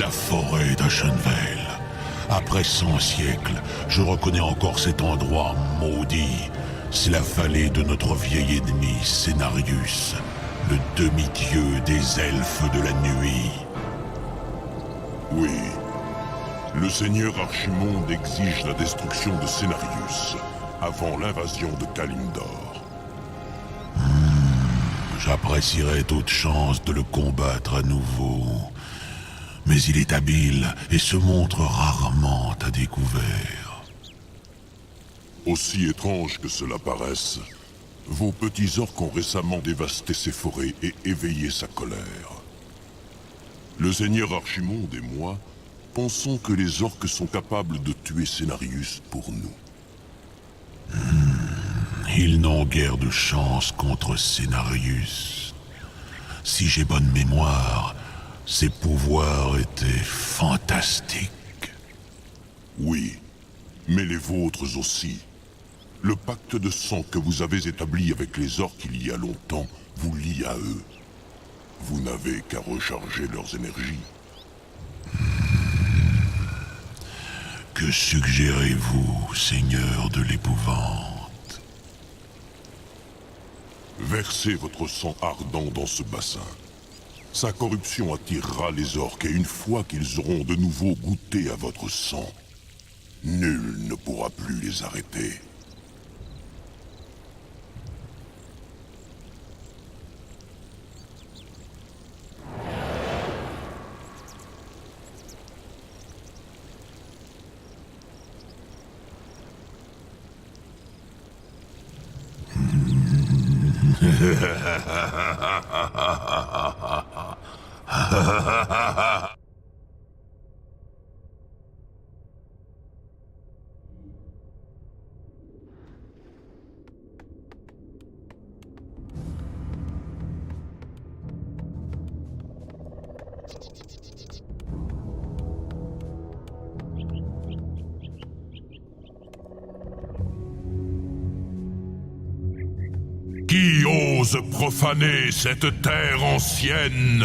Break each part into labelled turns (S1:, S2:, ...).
S1: La forêt d'Ashenvale. Après 100 siècles, je reconnais encore cet endroit maudit. C'est la vallée de notre vieil ennemi, Cenarius, le demi-dieu des elfes de la nuit.
S2: Oui. Le seigneur Archimonde exige la destruction de Cenarius, avant l'invasion de Kalimdor.
S1: J'apprécierais toute chance de le combattre à nouveau. Mais il est habile et se montre rarement à découvert.
S2: Aussi étrange que cela paraisse, vos petits orques ont récemment dévasté ses forêts et éveillé sa colère. Le seigneur Archimonde et moi pensons que les orques sont capables de tuer Cenarius pour nous.
S1: Ils n'ont guère de chance contre Cenarius. Si j'ai bonne mémoire, ses pouvoirs étaient fantastiques.
S2: Oui, mais les vôtres aussi. Le pacte de sang que vous avez établi avec les orques il y a longtemps vous lie à eux. Vous n'avez qu'à recharger leurs énergies.
S1: Que suggérez-vous, seigneur de l'épouvante?
S2: Versez votre sang ardent dans ce bassin. Sa corruption attirera les orques et une fois qu'ils auront de nouveau goûté à votre sang, nul ne pourra plus les arrêter.
S3: Qui ose profaner cette terre ancienne?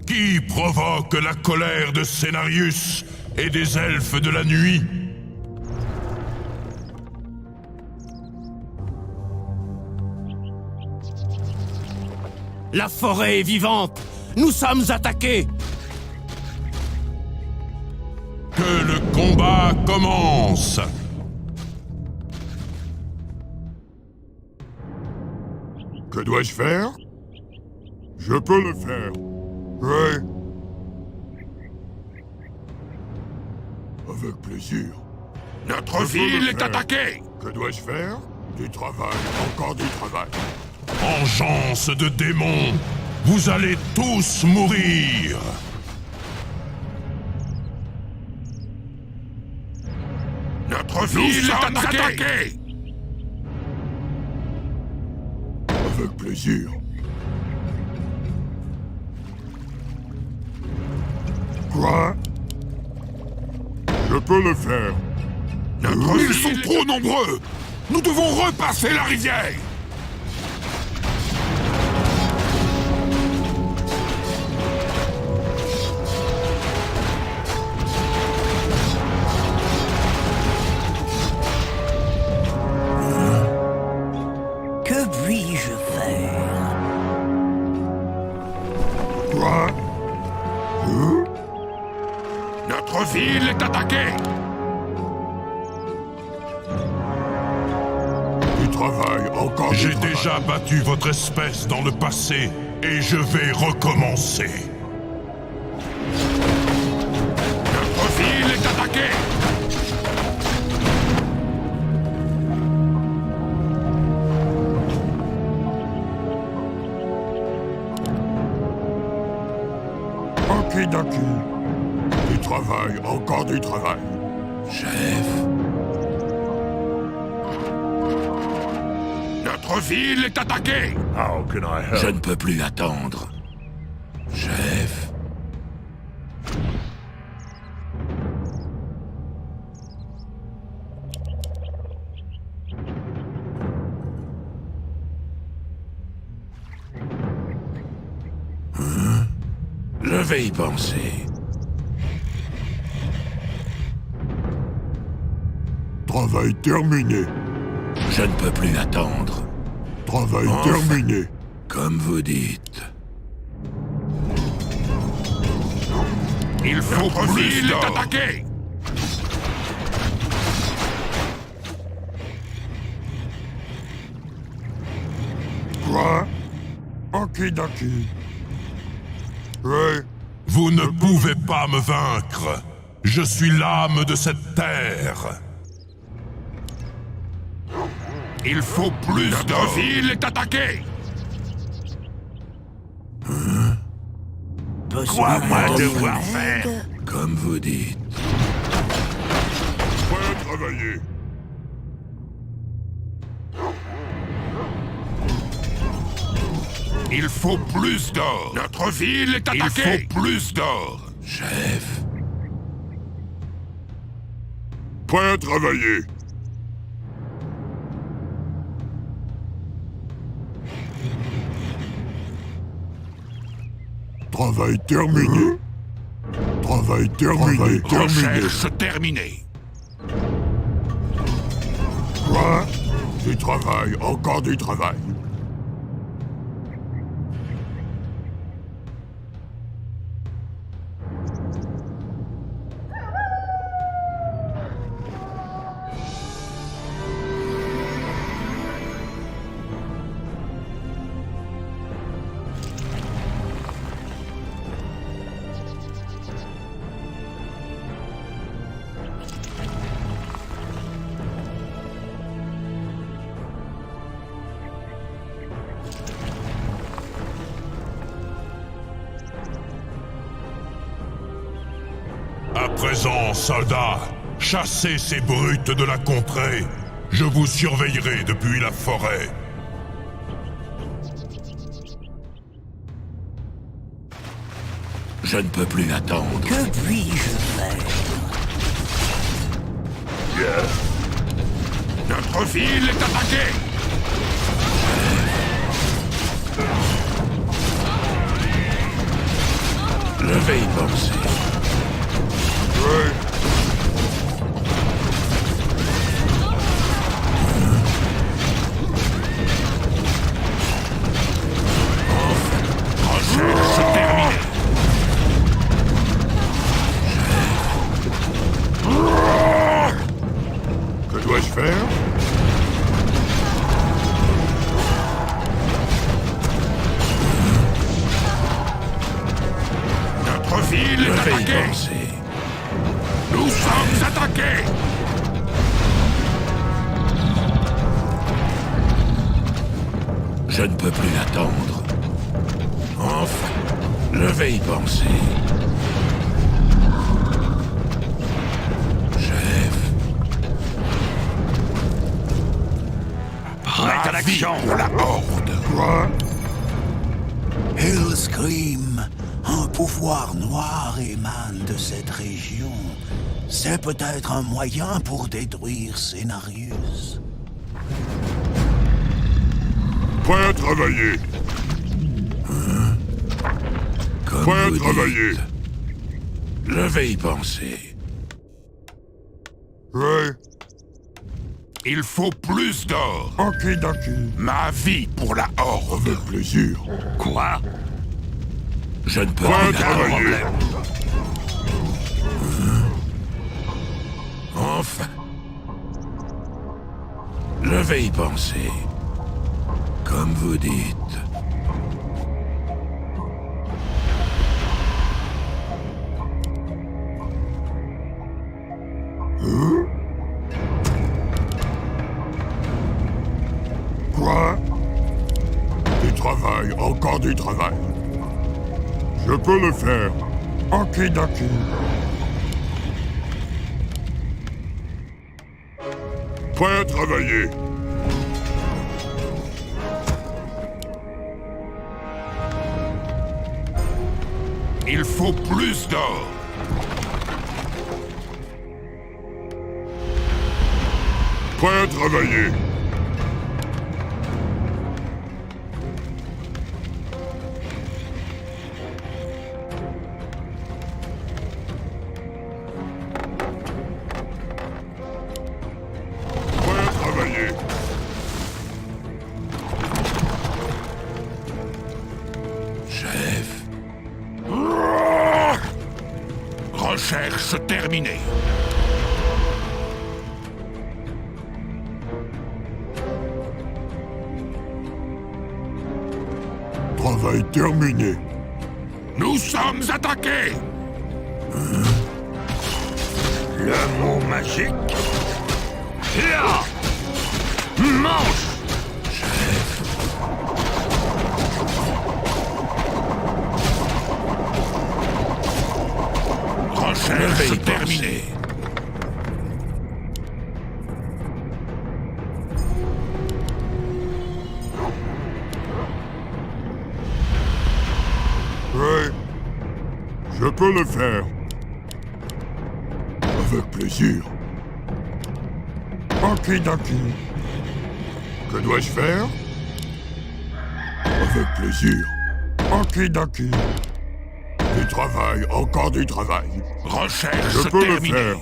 S3: Qui provoque la colère de Cenarius et des elfes de la nuit?
S4: La forêt est vivante! Nous sommes attaqués!
S3: Que le combat commence!
S5: Que dois-je faire? Je peux le faire. Oui. Avec plaisir.
S3: Notre ville est attaquée!
S5: Que dois-je faire? Du travail, encore du travail.
S3: Engeance de démons! Vous allez tous mourir! Notre ville est attaquée!
S5: Avec plaisir. Quoi? Je peux le faire.
S3: Ils sont trop nombreux! Nous devons repasser la rivière!
S6: Que puis-je faire?
S5: Quoi?
S3: Notre ville est attaquée!
S5: Du travail, encore du
S3: J'ai
S5: travail.
S3: déjà battu votre espèce dans le passé, et je vais recommencer. Notre ville est attaquée!
S5: Okidoki. Du travail, encore du travail.
S3: Chef. Notre ville est attaquée!
S1: Je ne peux plus attendre. Chef. Je vais y penser.
S5: Travail terminé.
S7: Je ne peux plus attendre.
S5: Travail
S7: Enfin.
S5: terminé.
S7: Comme vous dites.
S3: Il faut plus d'or.
S5: attaqué. Quoi? Okidoki. Oui.
S3: Vous ne pouvez pas me vaincre. Je suis l'âme de cette terre. Il faut plus d'or.
S5: Notre ville est attaquée.
S6: Crois-moi
S7: devoir faire. Comme vous dites.
S5: Prêt à travailler.
S3: Il faut plus d'or.
S5: Notre ville est
S3: Il
S5: attaquée.
S3: faut plus d'or.
S7: Chef.
S5: Prêt à travailler. Travail terminé. Travail terminé.
S3: Recherche terminée.
S5: Quoi? Du travail, encore du travail.
S3: À présent, soldats, chassez ces brutes de la contrée. Je vous surveillerai depuis la forêt.
S7: Je ne peux plus attendre.
S6: Que puis-je faire?
S5: Notre ville est attaquée.
S7: Je vais y penser.
S5: Oui.
S3: Recherche terminée.
S5: Que dois-je faire? Notre ville
S7: Je
S5: est
S7: vais y
S5: attaquée.
S7: penser.
S5: Nous sommes attaqués.
S7: Je ne peux plus attendre. Enfin, je vais y penser. Chef.
S3: Prête à l'action pour la horde.
S5: Quoi?
S6: Hellscream, un pouvoir noir émane de cette région. C'est peut-être un moyen pour détruire Cenarius.
S5: Prêt à travailler.
S7: Comme
S5: Prêt à
S7: vous
S5: travailler.
S7: dites. Je vais y penser.
S5: Oui.
S3: Il faut plus d'or.
S5: Okidoki.
S3: Ma vie pour la horde.
S5: Avec plaisir.
S3: Quoi?
S7: Je ne peux
S5: Prêt à
S7: plus attendre.
S5: travailler.
S7: Enfin. Je vais y penser. Comme vous dites.
S5: Quoi? Du travail, encore du travail. Je peux le faire. Okidoki. Prêt à travailler.
S3: Il faut plus d'or.
S5: Prêt à travailler.
S7: Recherche terminée.
S5: Travail terminé.
S7: Nous sommes attaqués.
S5: Le mot magique.
S7: Là. Mange. Recherche terminée.
S5: Oui, je peux le faire. Avec plaisir. Okidoki. Que dois-je faire? Avec plaisir. Okidoki. Du travail, encore du travail.
S7: Recherche
S5: Je peux
S7: terminée.
S5: le faire.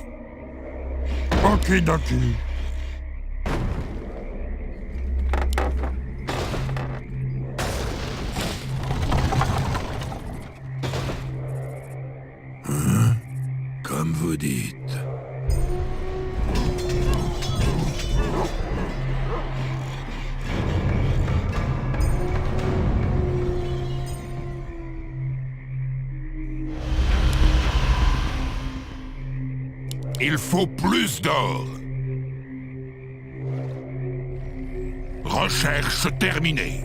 S5: Okidoki.
S7: Comme vous dites. Il faut plus d'or. Recherche terminée.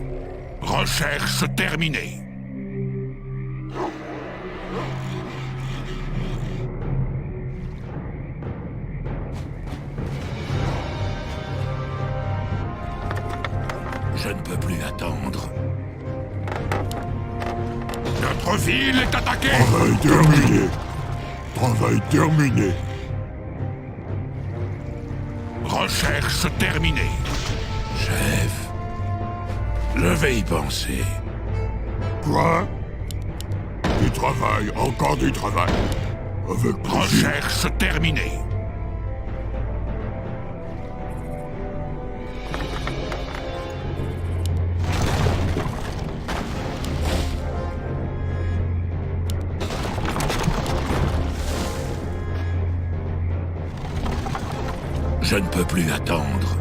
S7: Recherche terminée. Je ne peux plus attendre. Notre ville est attaquée.
S5: Travail terminé. Travail terminé.
S7: Recherche terminée. Chef, je vais y penser.
S5: Quoi? Du travail, encore du travail. Avec plaisir.
S7: Recherche terminée. Je ne peux plus attendre.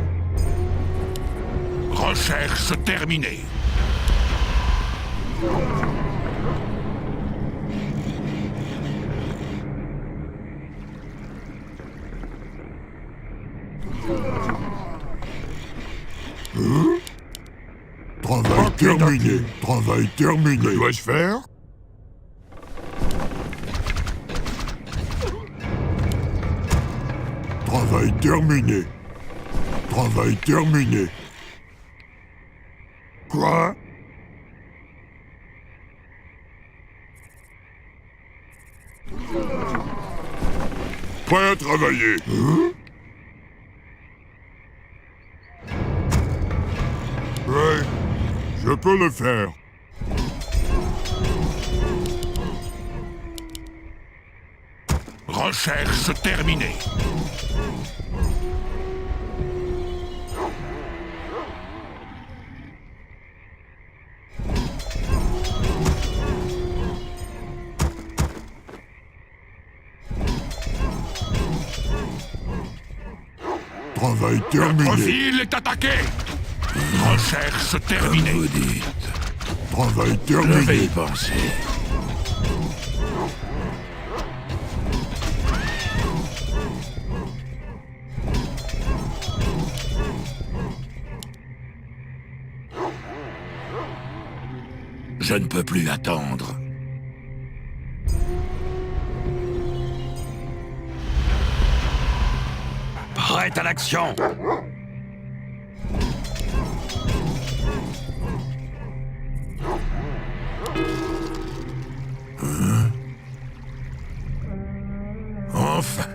S7: Recherche terminée.
S5: Travail terminé. Travail terminé. Que dois-je faire? Travail terminé. Travail terminé. Quoi? Prêt à travailler. Oui, je peux le faire.
S7: Recherche terminée.
S5: Travail
S7: Notre
S5: terminé.
S7: ville est attaquée. Recherche terminée. Vous dites.
S5: Travail
S7: Je vais y
S5: terminé.
S7: penser. Je ne peux plus attendre. Prête à l'action. Enfin,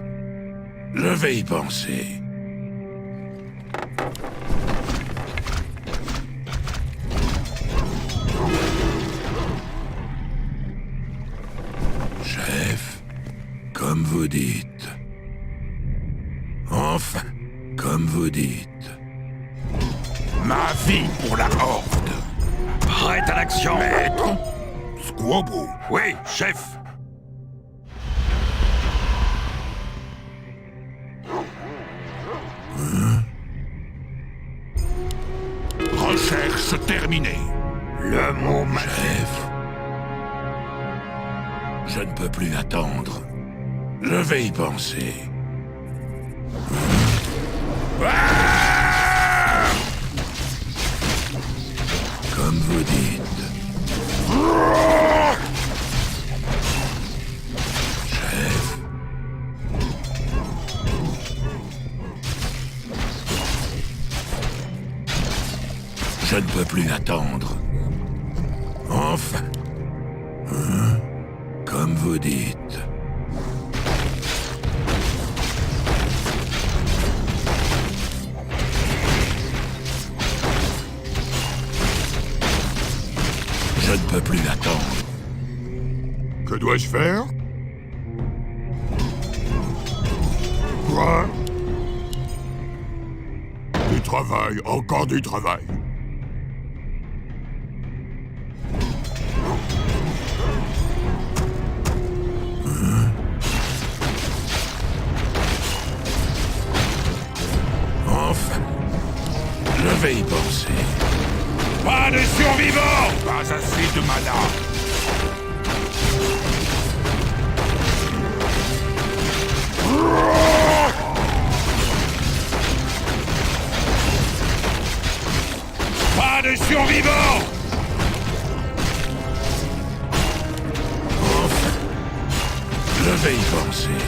S7: je vais y penser. Chef, comme vous dites. Enfin, comme vous dites. Ma vie pour la Horde. Prête à l'action. Maître. Squabo. Oui, chef.
S3: Recherche terminée.
S7: Le mot chef. Je ne peux plus attendre. Je vais y penser. Ah! Comme vous dites. Chef. Je ne peux plus attendre. Enfin. Comme vous dites. Je ne peux plus attendre.
S5: Que dois-je faire? Quoi? Du travail, encore du travail.
S7: Enfin. Je vais y penser.
S3: Pas de survivants! Pas assez de mana. Pas de survivants!
S7: Enfin. Je vais y penser.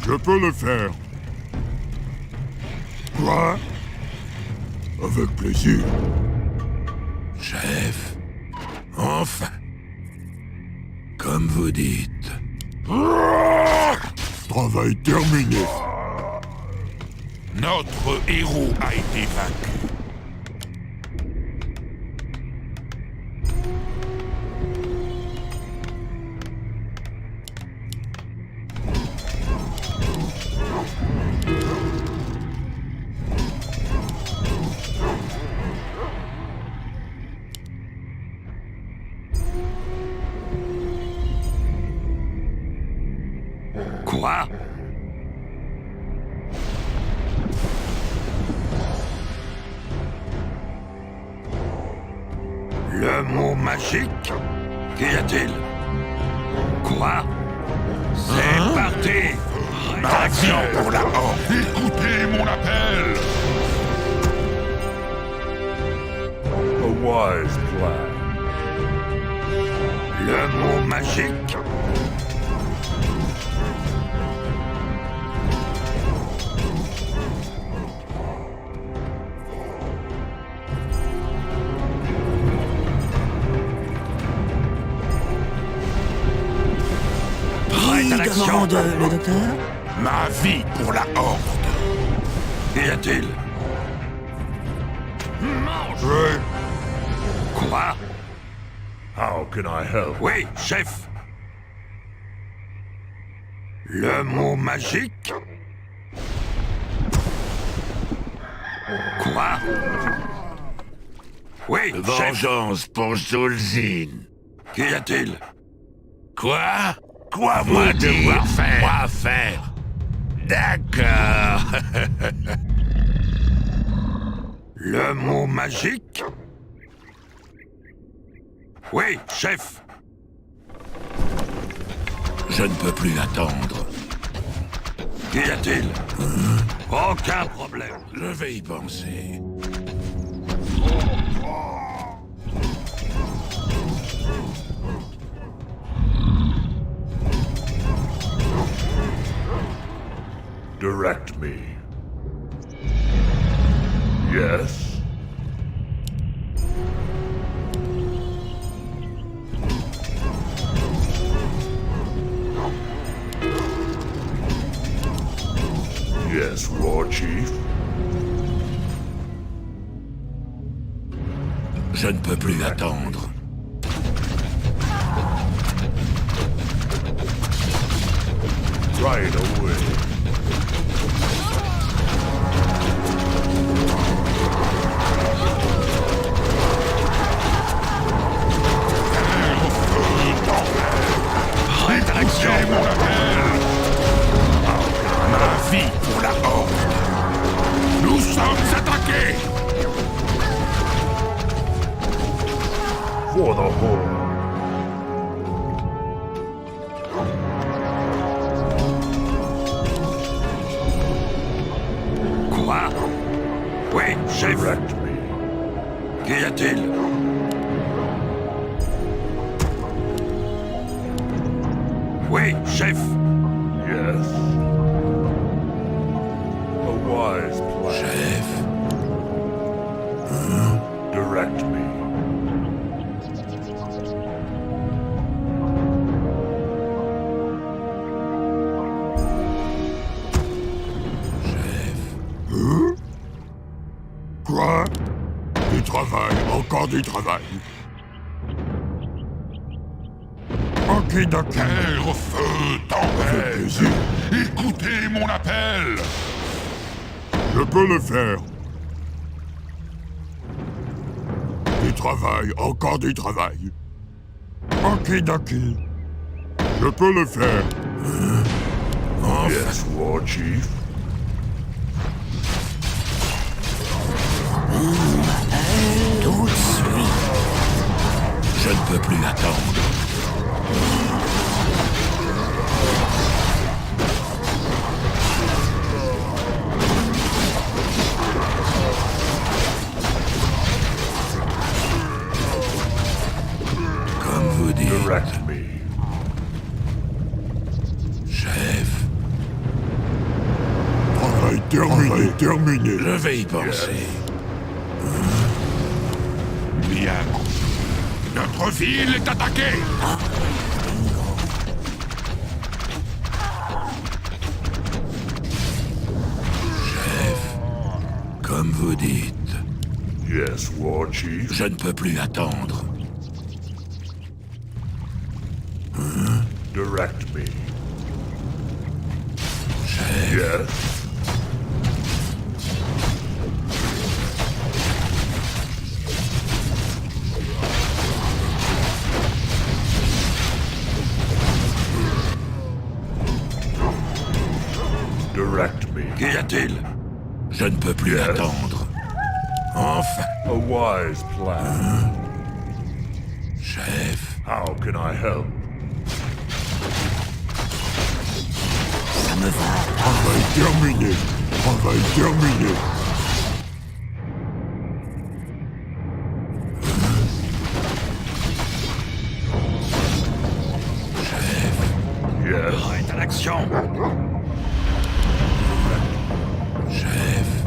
S5: Je peux le faire. Quoi? Avec plaisir.
S7: Chef. Enfin. Comme vous dites.
S5: Travail terminé.
S3: Notre héros a été vaincu.
S7: Quoi? Le mot magique? Qu'y a-t-il? Quoi? C'est parti!
S3: Action pour la Horde! Écoutez mon appel!
S7: A wise plan. Le mot magique? Prête à l'action!
S6: Demande le docteur.
S3: Ma vie pour la Horde!
S7: Qu'y a-t-il?
S5: Oui.
S7: Quoi?
S3: How can I help?
S7: Oui, chef. Le mot magique? Quoi? Oui, chef.
S3: Vengeance pour Zul'Zin.
S7: Qu'y a-t-il?
S3: Quoi? Quoi moi devoir faire? Quoi faire? D'accord.
S7: Le mot magique? Oui, chef. Je ne peux plus attendre. Qu'y a-t-il? Aucun problème. Je vais y penser.
S3: Direct me. Yes? Yes, War Chief.
S7: Je ne peux plus attendre.
S3: Right away.
S7: chef. Qu'y a-t-il? Oui, chef.
S5: Yes. A wise plan.
S7: Chef.
S5: Direct me.
S2: Quoi? Du travail, encore du travail. Okidoki.
S3: Terre, feu, tempête. Écoutez mon appel.
S2: Je peux le faire. Du travail, encore du travail. Okidoki. Je peux le faire.
S5: Yes, War Chief.
S6: Tout de suite.
S7: Je ne peux plus attendre. Comme vous dites,
S5: Direct me.
S7: chef.
S2: Travail terminé, terminé.
S7: Je vais y penser.
S3: Bien. Notre ville est attaquée.
S7: Comme vous dites,
S5: Yes, War Chief.
S7: je ne peux plus attendre.
S5: Direct me.
S7: Chef,
S5: Yes. Direct me.
S7: qu'y a-t-il? Je ne peux plus
S5: Yes.
S7: attendre. Enfin,
S5: A wise plan.
S7: chef,
S5: How can I help?
S6: Ça me va.
S2: Travail terminé. Travail terminé.
S5: Yes.
S7: prête à l'action. Chef,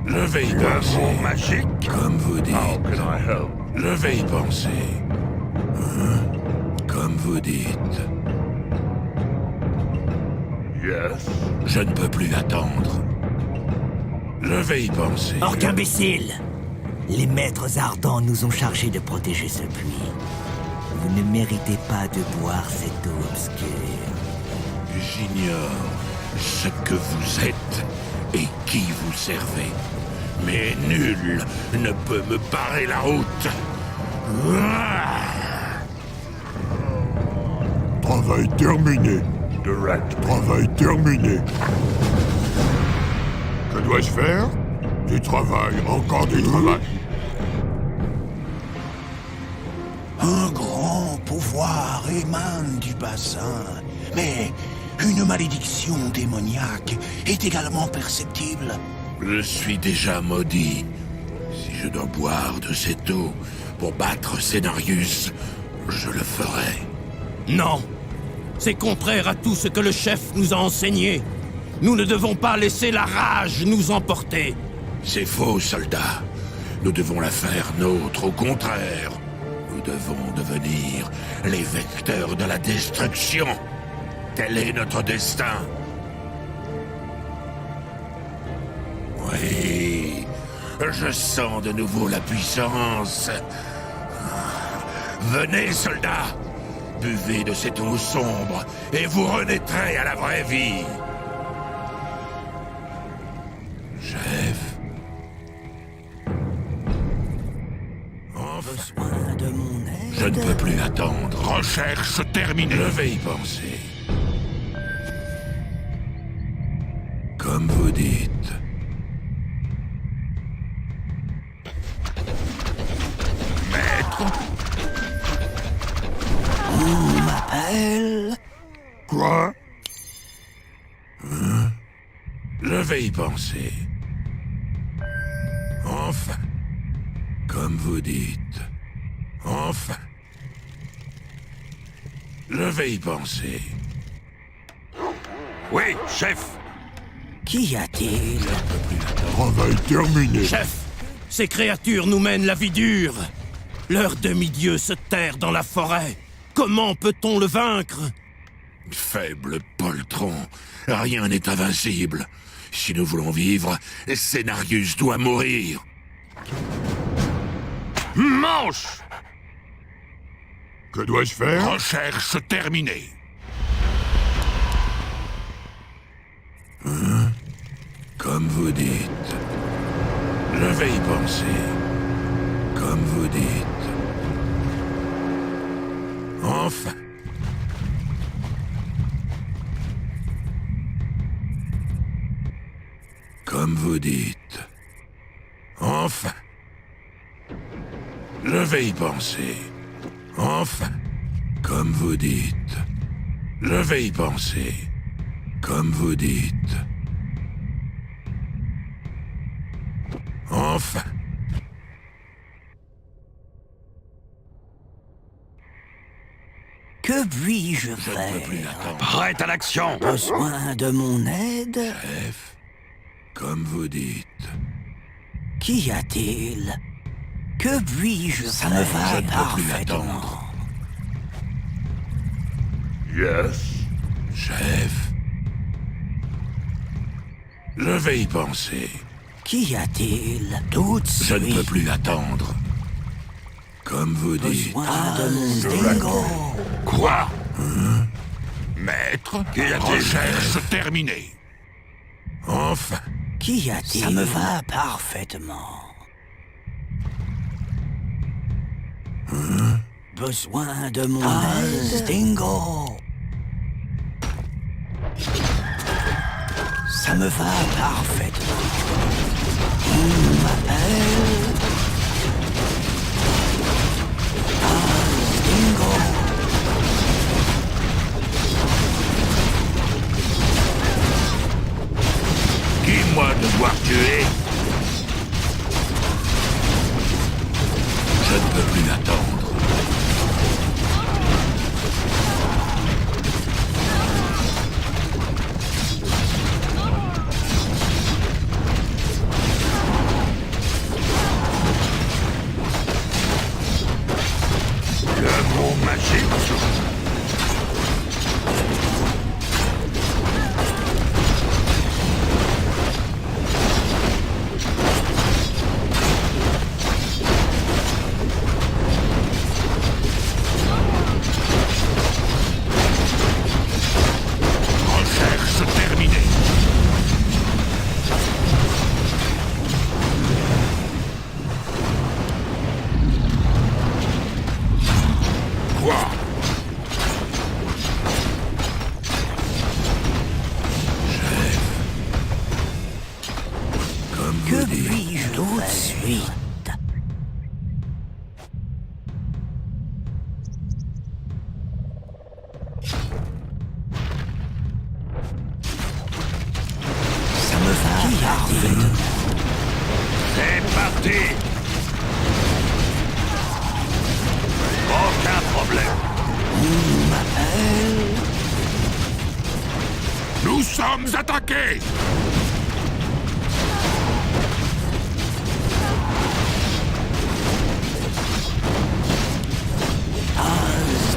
S7: je vais y penser.
S5: mot
S7: Magique, comme vous dites.
S5: How can I help?
S7: Je vais y penser. Comme vous dites.
S5: Yes.
S7: Je ne peux plus attendre. Je vais y penser.
S8: Orque imbécile! Les maîtres ardents nous ont chargés de protéger ce puits. Vous ne méritez pas de boire cette eau obscure.
S7: J'ignore ce que vous êtes et qui vous servez. Mais nul ne peut me barrer la route.
S2: Travail terminé.
S5: Direct.
S2: Travail terminé. Que dois-je faire? Du travail, encore du travail.
S6: Un grand pouvoir émane du bassin, mais une malédiction démoniaque est également perceptible.
S7: Je suis déjà maudit. Si je dois boire de cette eau pour battre Scénarius, je le ferai.
S4: Non. C'est contraire à tout ce que le chef nous a enseigné. Nous ne devons pas laisser la rage nous emporter.
S7: C'est faux, soldat. Nous devons la faire nôtre, au contraire. Nous devons devenir les vecteurs de la destruction. Tel est notre destin. Oui, je sens de nouveau la puissance. Venez, soldats. Buvez de cette eau sombre et vous renaîtrez à la vraie vie. Chef.
S8: Besoin de mon aide?
S7: Je ne peux plus attendre.
S3: Recherche terminée.
S7: Je vais y penser. Comme vous dites.
S3: Maître,
S6: On m'appelle.
S2: Quoi?
S7: Je vais y penser. Enfin. Comme vous dites. Enfin. Je vais y penser.
S3: Oui, chef.
S6: Qu'y a-t-il?
S5: Travail terminé.
S4: Chef, ces créatures nous mènent la vie dure. Leur demi-dieu se terre dans la forêt. Comment peut-on le vaincre?
S7: Faible poltron, rien n'est invincible. Si nous voulons vivre, Cenarius doit mourir.
S3: Manche!
S5: Que dois-je faire?
S7: Recherche terminée. Comme vous dites. Je vais y penser. Comme vous dites. Enfin. Comme vous dites. Enfin. Je vais y penser. Enfin. Comme vous dites. Je vais y penser. Comme vous dites. Enfin.
S6: Que puis-je
S7: Je ne peux plus
S6: faire?
S7: attendre.
S3: Prête à l'action!
S6: Besoin de mon aide?
S7: Chef, comme vous dites.
S6: Qu'y a-t-il? Que puis-je faire? Ça me
S7: Je
S6: va
S7: ne peux plus
S6: parfaitement.
S7: attendre.
S3: Yes.
S7: Chef. Je vais y penser.
S6: Qu'y a-t-il? Tout de
S7: Je ne peux
S6: suite.
S7: plus attendre. Comme vous dites.
S6: Besoin de mon dingo.
S3: Quoi?
S7: Maître,
S3: Qu'y a-t-il?
S7: recherche terminée. Enfin.
S6: Qu'y a-t-il? Ça me va parfaitement. Besoin de mon aide? Dingo. Ça me va parfaitement. On m'appelle Dingo.
S7: Qui moi devoir tuer? Je ne peux plus attendre.
S3: Le mot magique?
S7: Recherche terminée.
S3: Quoi?
S7: Comme
S6: Que
S7: vous dites.
S6: puis-je tout de suite? Ça me va parfaitement.
S3: C'est parti! Aucun problème.
S6: On m'appelle
S3: Nous sommes attaqués!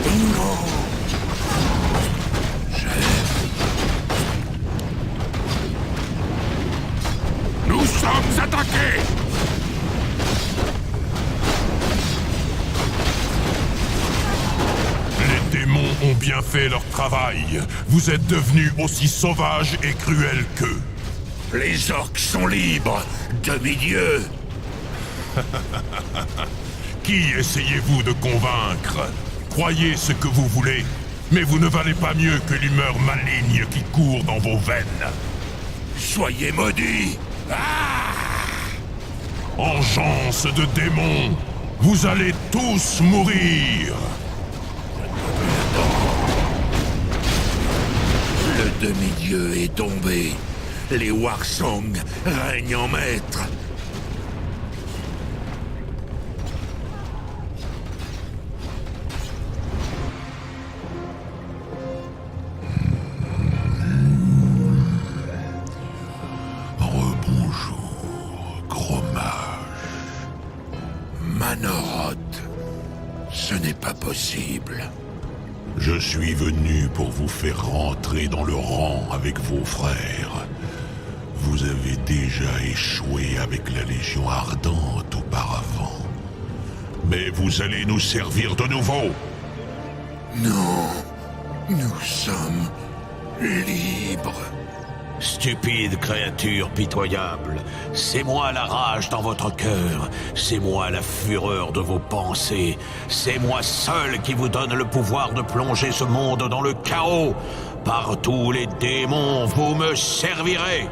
S6: Dingo.
S3: Nous sommes attaqués! Les démons ont bien fait leur travail. Vous êtes devenus aussi sauvages et cruels qu'eux.
S7: Les orques sont libres. Demi-dieu.
S3: Qui essayez-vous de convaincre? Croyez ce que vous voulez, mais vous ne valez pas mieux que l'humeur maligne qui court dans vos veines.
S7: Soyez maudits.
S3: Engeance de démons, vous allez tous mourir.
S7: Le demi-dieu est tombé. Les Warsong règnent en maître. impossible.
S1: Je suis venu pour vous faire rentrer dans le rang avec vos frères. Vous avez déjà échoué avec la Légion Ardente auparavant. Mais vous allez nous servir de nouveau.
S7: Non, nous sommes libres.
S9: Stupide créature pitoyable, c'est moi la rage dans votre cœur, c'est moi la fureur de vos pensées, c'est moi seul qui vous donne le pouvoir de plonger ce monde dans le chaos. Par tous les démons, vous me servirez.